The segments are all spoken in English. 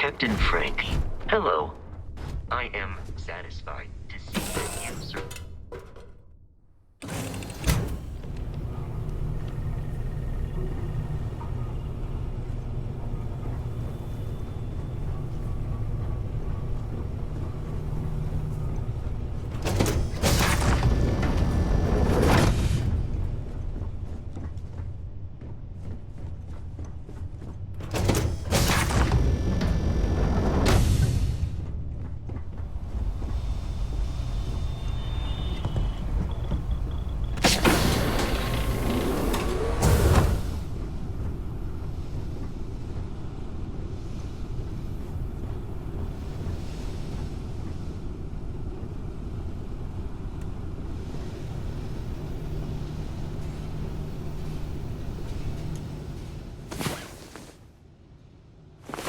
Captain Frank. Hello. I am satisfied to see that you survived.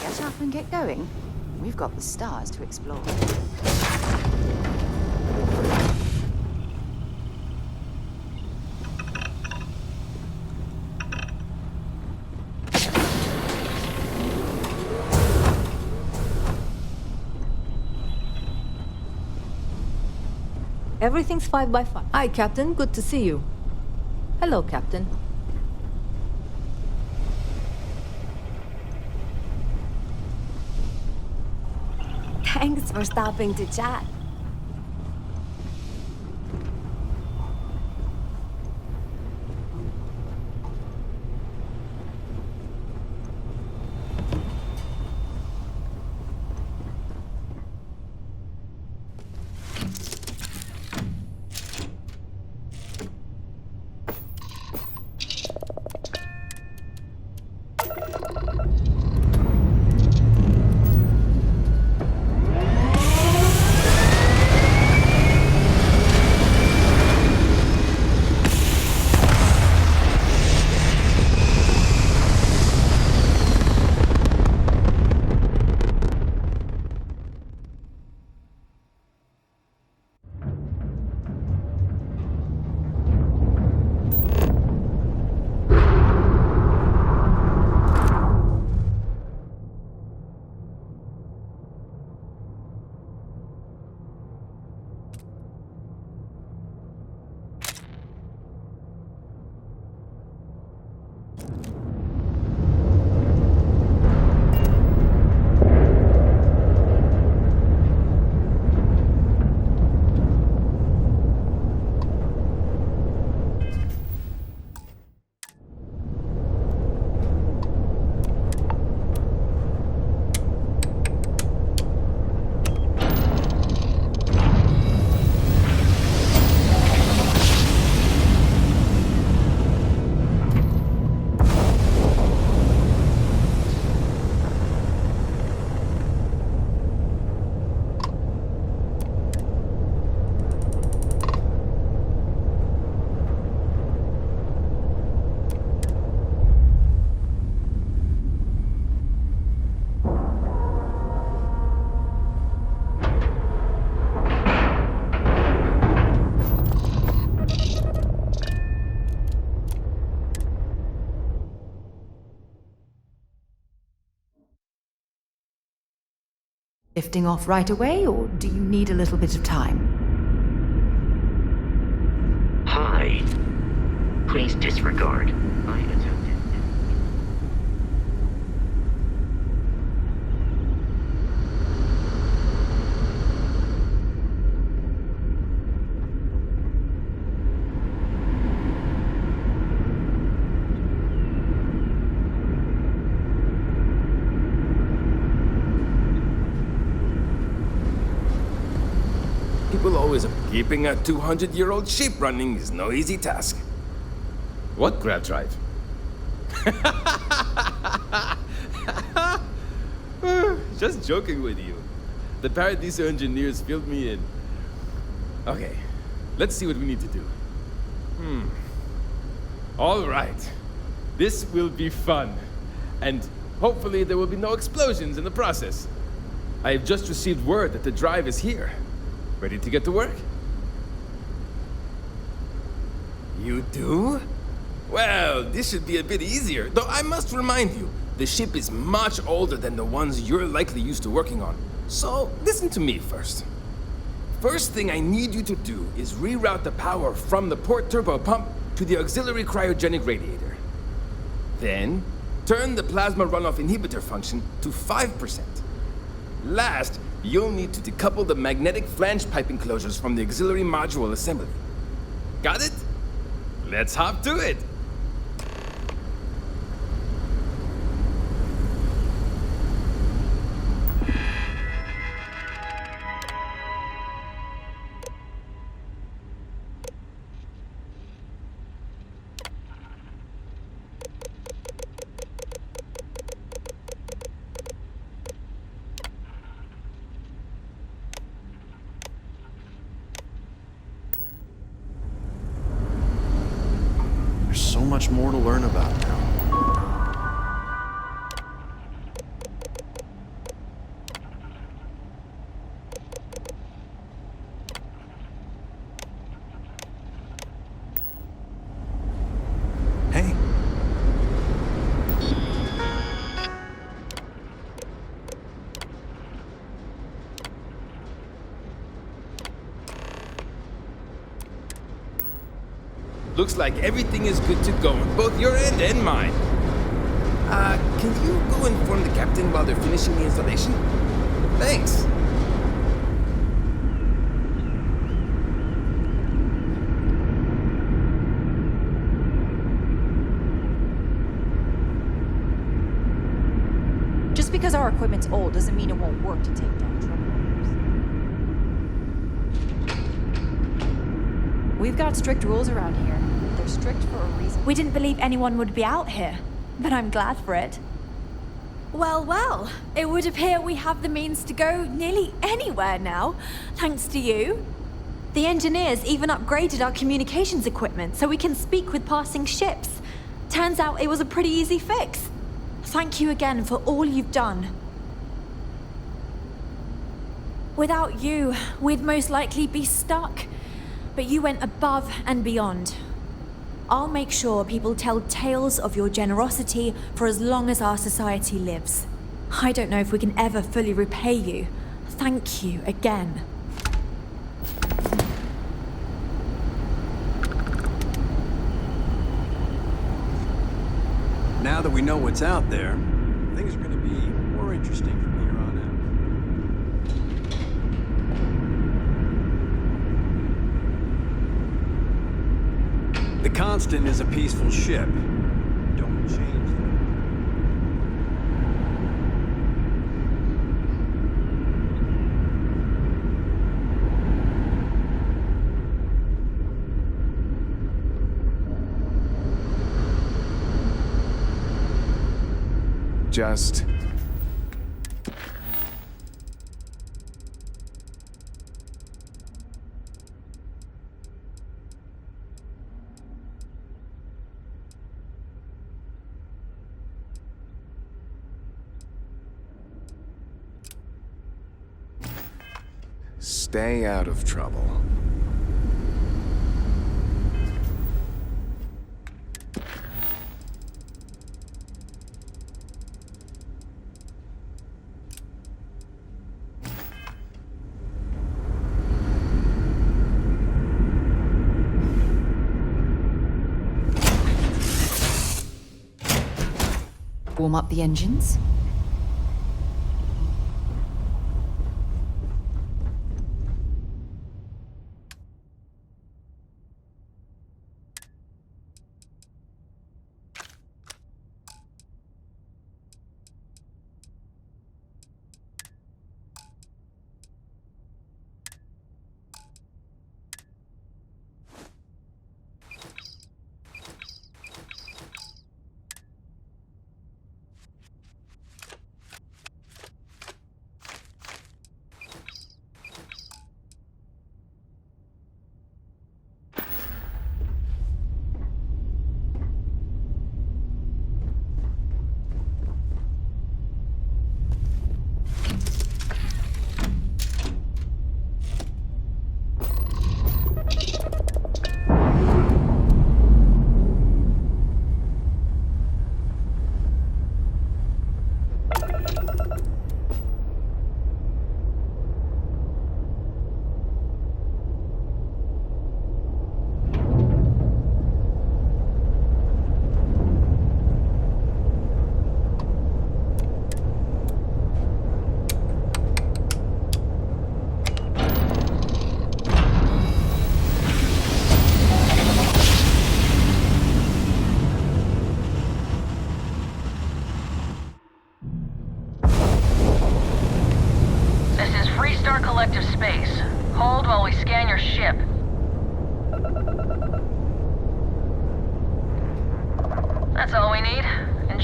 Get up and get going. We've got the stars to explore. Everything's 5 by 5. Hi, Captain. Good to see you. Hello, Captain. Thanks for stopping to chat. Lifting off right away, or do you need a little bit of time? Hi. Please disregard. I attempted. People always keeping a 200-year-old ship running is no easy task. What grab drive? Just joking with you. The Paradiso engineers filled me in. Okay, let's see what we need to do. All right. This will be fun. And hopefully there will be no explosions in the process. I have just received word that the drive is here. Ready to get to work? You do? Well, this should be a bit easier, though I must remind you, The ship is much older than the ones you're likely used to working on. So, listen to me first. First thing I need you to do is reroute the power from the port turbo pump to the auxiliary cryogenic radiator. Then, turn the plasma runoff inhibitor function to 5%. Last, you'll need to decouple the magnetic flange pipe enclosures from the auxiliary module assembly. Got it? Let's hop to it! There's so much more to learn about now. Hey. Looks like everything is good to go on both your end and mine. Can you go inform the captain while they're finishing the installation? Thanks. Just because our equipment's old doesn't mean it won't work to take down troublemakers. We've got strict rules around here. They're strict for a reason. We didn't believe anyone would be out here, but I'm glad for it. Well, it would appear we have the means to go nearly anywhere now, thanks to you. The engineers even upgraded our communications equipment so we can speak with passing ships. Turns out it was a pretty easy fix. Thank you again for all you've done. Without you, we'd most likely be stuck. But you went above and beyond. I'll make sure people tell tales of your generosity for as long as our society lives. I don't know if we can ever fully repay you. Thank you again. Now that we know what's out there, things are going to be more interesting from here on out. The Constant is a peaceful ship. Don't change that. Just... stay out of trouble. Warm up the engines.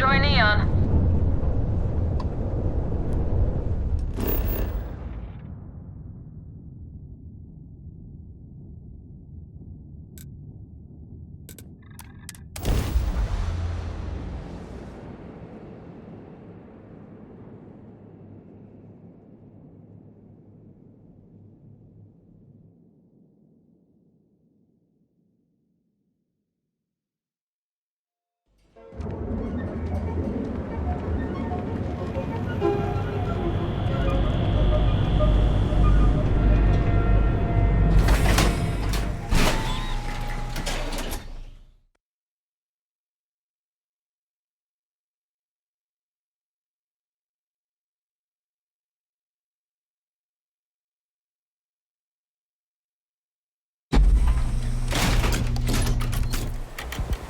Enjoy Neon.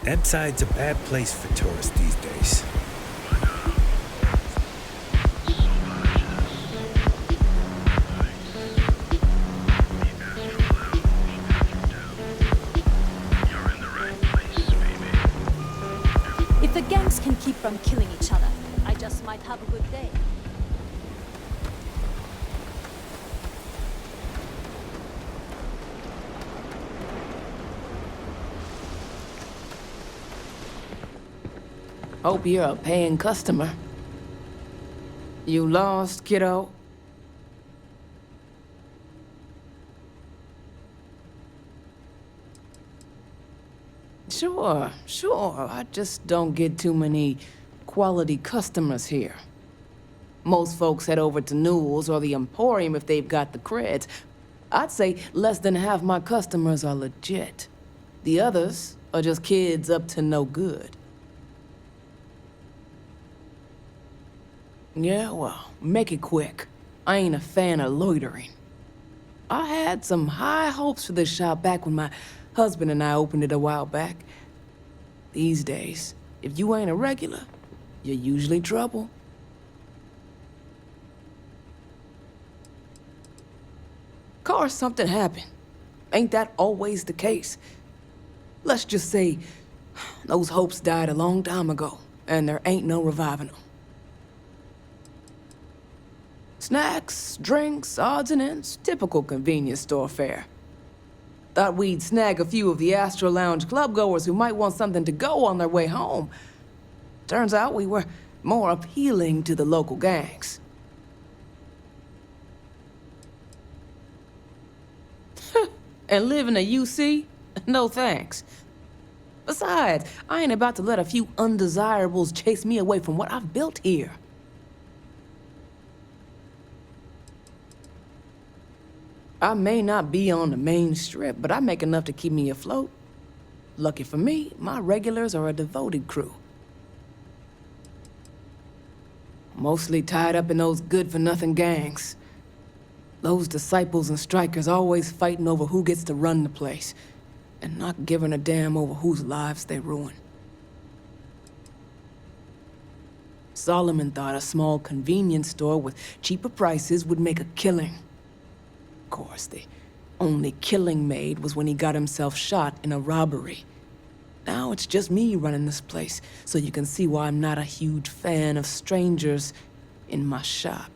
That side's a bad place for tourists these days. If the gangs can keep from killing each other, I just might have a good day. Hope you're a paying customer. You lost, kiddo? Sure. I just don't get too many quality customers here. Most folks head over to Newell's or the Emporium if they've got the creds. I'd say less than half my customers are legit. The others are just kids up to no good. Yeah, well, make it quick. I ain't a fan of loitering. I had some high hopes for this shop back when my husband and I opened it a while back. These days, if you ain't a regular, you're usually trouble. Course, something happened. Ain't that always the case? Let's just say, those hopes died a long time ago, and there ain't no reviving them. Snacks, drinks, odds and ends, typical convenience store fare. Thought we'd snag a few of the Astro Lounge clubgoers who might want something to go on their way home. Turns out we were more appealing to the local gangs. And live in a UC? No thanks. Besides, I ain't about to let a few undesirables chase me away from what I've built here. I may not be on the main strip, but I make enough to keep me afloat. Lucky for me, my regulars are a devoted crew. Mostly tied up in those good-for-nothing gangs. Those disciples and strikers always fighting over who gets to run the place, and not giving a damn over whose lives they ruin. Solomon thought a small convenience store with cheaper prices would make a killing. Of course, the only killing made was when he got himself shot in a robbery. Now it's just me running this place, so you can see why I'm not a huge fan of strangers in my shop.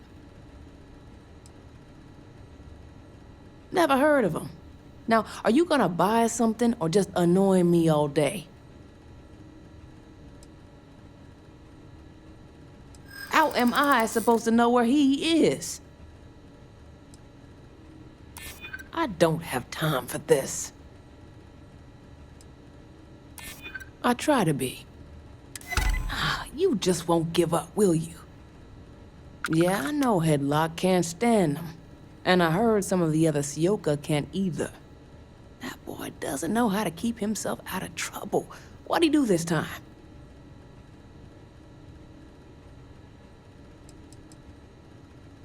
Never heard of them. Now, are you gonna buy something or just annoy me all day? How am I supposed to know where he is? I don't have time for this. I try to be. You just won't give up, will you? Yeah, I know Headlock can't stand them. And I heard some of the other Sioka can't either. That boy doesn't know how to keep himself out of trouble. What'd he do this time?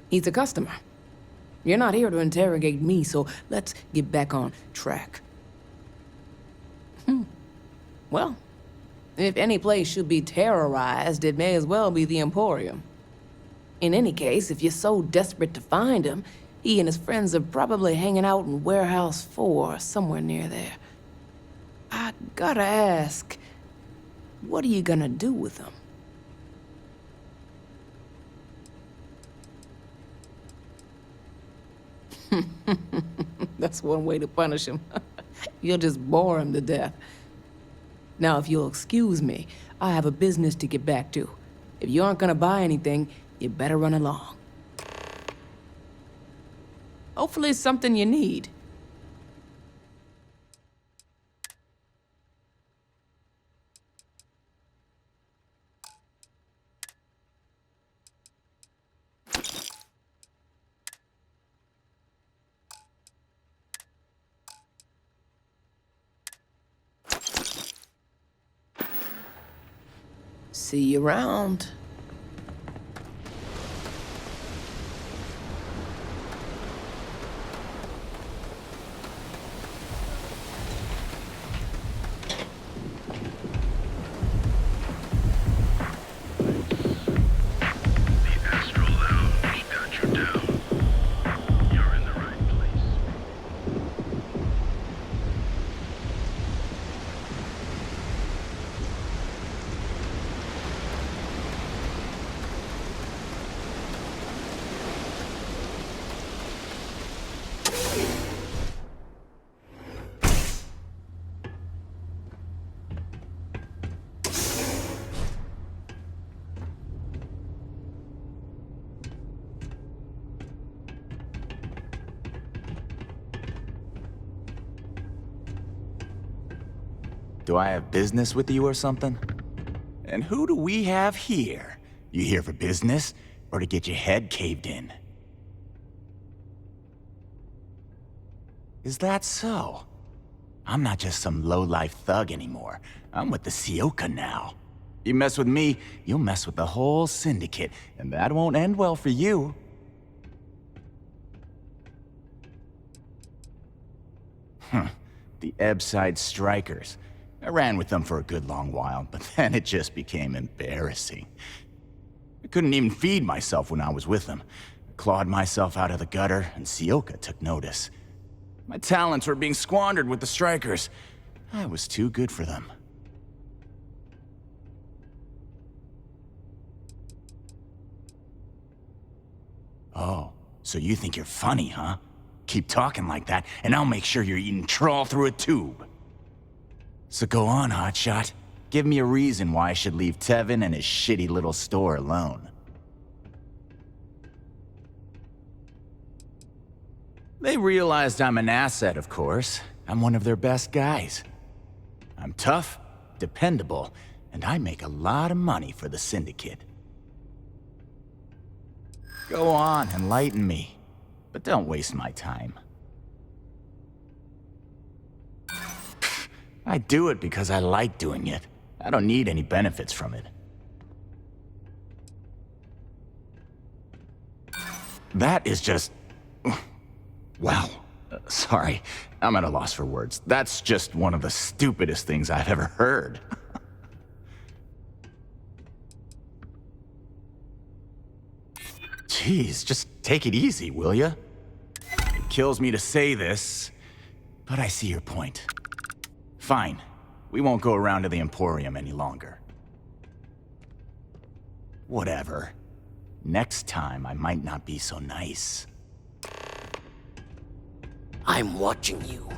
He's a customer. You're not here to interrogate me, so let's get back on track. Well, if any place should be terrorized, it may as well be the Emporium. In any case, if you're so desperate to find him, he and his friends are probably hanging out in Warehouse 4, somewhere near there. I gotta ask, what are you gonna do with him? That's one way to punish him. You'll just bore him to death. Now, if you'll excuse me, I have a business to get back to. If you aren't gonna buy anything, you better run along. Hopefully it's something you need. See you around. Do I have business with you or something? And who do we have here? You here for business, or to get your head caved in? Is that so? I'm not just some low-life thug anymore. I'm with the Sioka now. You mess with me, you'll mess with the whole syndicate, and that won't end well for you. The Ebbside Strikers. I ran with them for a good long while, but then it just became embarrassing. I couldn't even feed myself when I was with them. I clawed myself out of the gutter, and Sioka took notice. My talents were being squandered with the Strikers. I was too good for them. Oh, so you think you're funny, huh? Keep talking like that, and I'll make sure you're eating trawl through a tube. So go on, hotshot. Give me a reason why I should leave Tevin and his shitty little store alone. They realized I'm an asset, of course. I'm one of their best guys. I'm tough, dependable, and I make a lot of money for the Syndicate. Go on, enlighten me. But don't waste my time. I do it because I like doing it. I don't need any benefits from it. That is just... Wow. Sorry, I'm at a loss for words. That's just one of the stupidest things I've ever heard. Jeez, just take it easy, will ya? It kills me to say this, but I see your point. Fine. We won't go around to the Emporium any longer. Whatever. Next time, I might not be so nice. I'm watching you.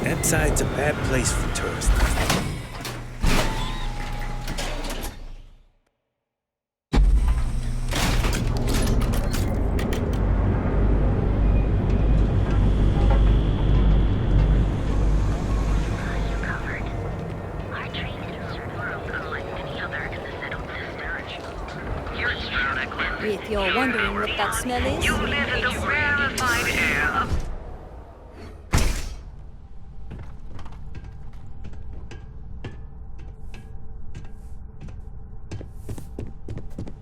Ebbside's a bad place for tourists. If you're wondering what that smell is, You live in the rarefied air of...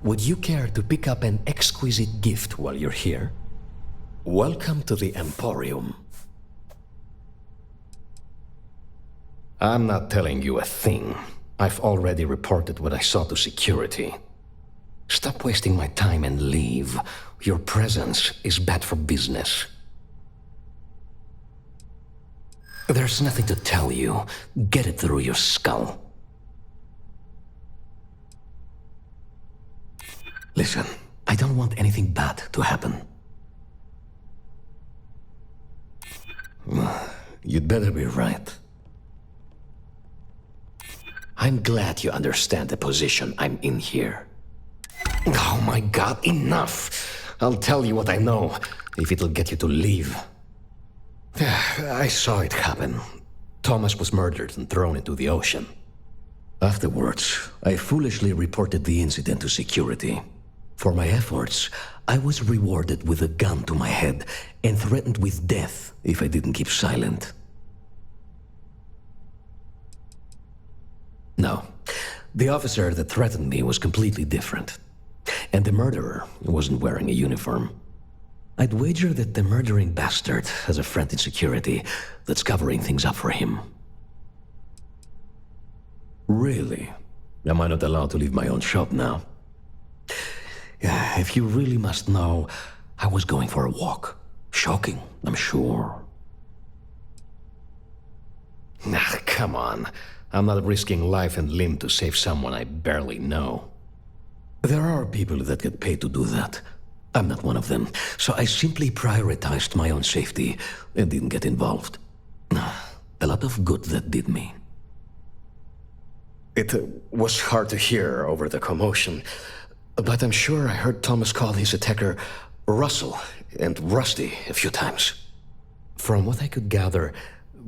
Would you care to pick up an exquisite gift while you're here? Welcome to the Emporium. I'm not telling you a thing. I've already reported what I saw to security. Stop wasting my time and leave. Your presence is bad for business. There's nothing to tell you. Get it through your skull. Listen, I don't want anything bad to happen. You'd better be right. I'm glad you understand the position I'm in here. Oh my god, enough! I'll tell you what I know, if it'll get you to leave. I saw it happen. Thomas was murdered and thrown into the ocean. Afterwards, I foolishly reported the incident to security. For my efforts, I was rewarded with a gun to my head and threatened with death if I didn't keep silent. No, the officer that threatened me was completely different. And the murderer wasn't wearing a uniform. I'd wager that the murdering bastard has a friend in security that's covering things up for him. Really? Am I not allowed to leave my own shop now? If you really must know, I was going for a walk. Shocking, I'm sure. Come on. I'm not risking life and limb to save someone I barely know. There are people that get paid to do that. I'm not one of them, so I simply prioritized my own safety and didn't get involved. A lot of good that did me. It was hard to hear over the commotion, but I'm sure I heard Thomas call his attacker Russell and Rusty a few times. From what I could gather,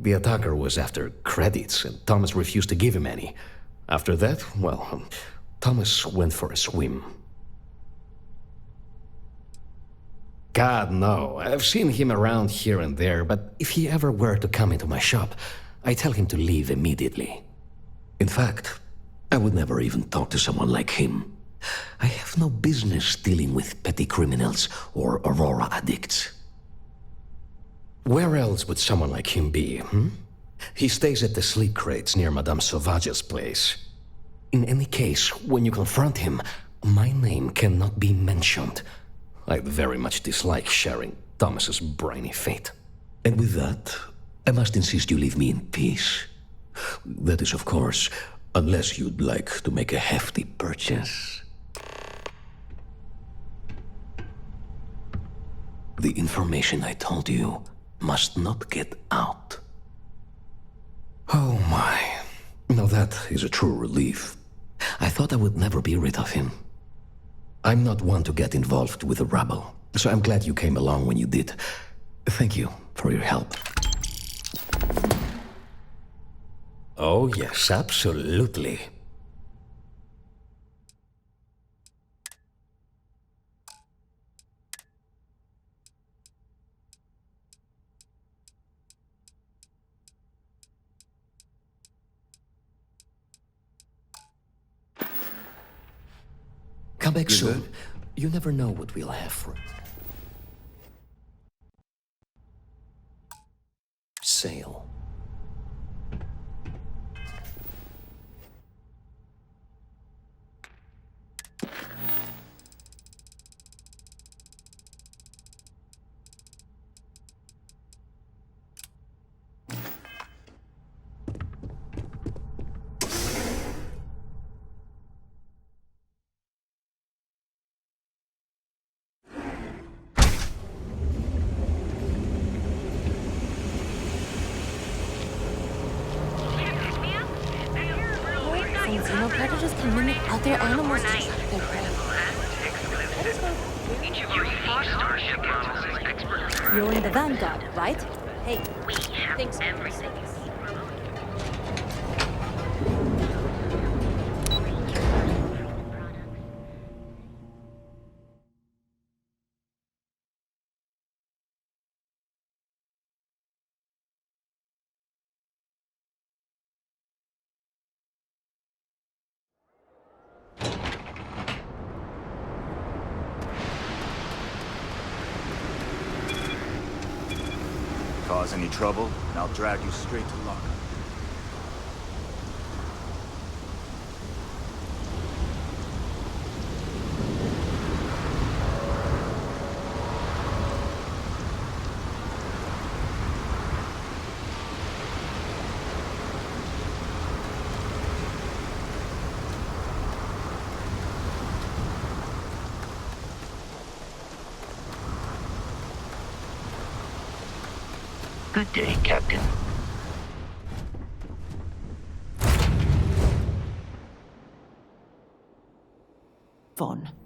the attacker was after credits, and Thomas refused to give him any. After that, well, Thomas went for a swim. God, no. I've seen him around here and there, but if he ever were to come into my shop, I tell him to leave immediately. In fact, I would never even talk to someone like him. I have no business dealing with petty criminals or Aurora addicts. Where else would someone like him be, He stays at the sleep crates near Madame Sauvage's place. In any case, when you confront him, my name cannot be mentioned. I'd very much dislike sharing Thomas's briny fate. And with that, I must insist you leave me in peace. That is, of course, unless you'd like to make a hefty purchase. The information I told you must not get out. Oh my. Now that is a true relief. I thought I would never be rid of him. I'm not one to get involved with the rabble, so I'm glad you came along when you did. Thank you for your help. Oh yes, absolutely. Come back soon. You never know what we'll have for sale. Some predators can mimic other animals just like their prey. You're in the Vanguard, right? Hey, We have thanks for everything. Cause any trouble, and I'll drag you straight to lockup. Good day, Captain. Vaughn.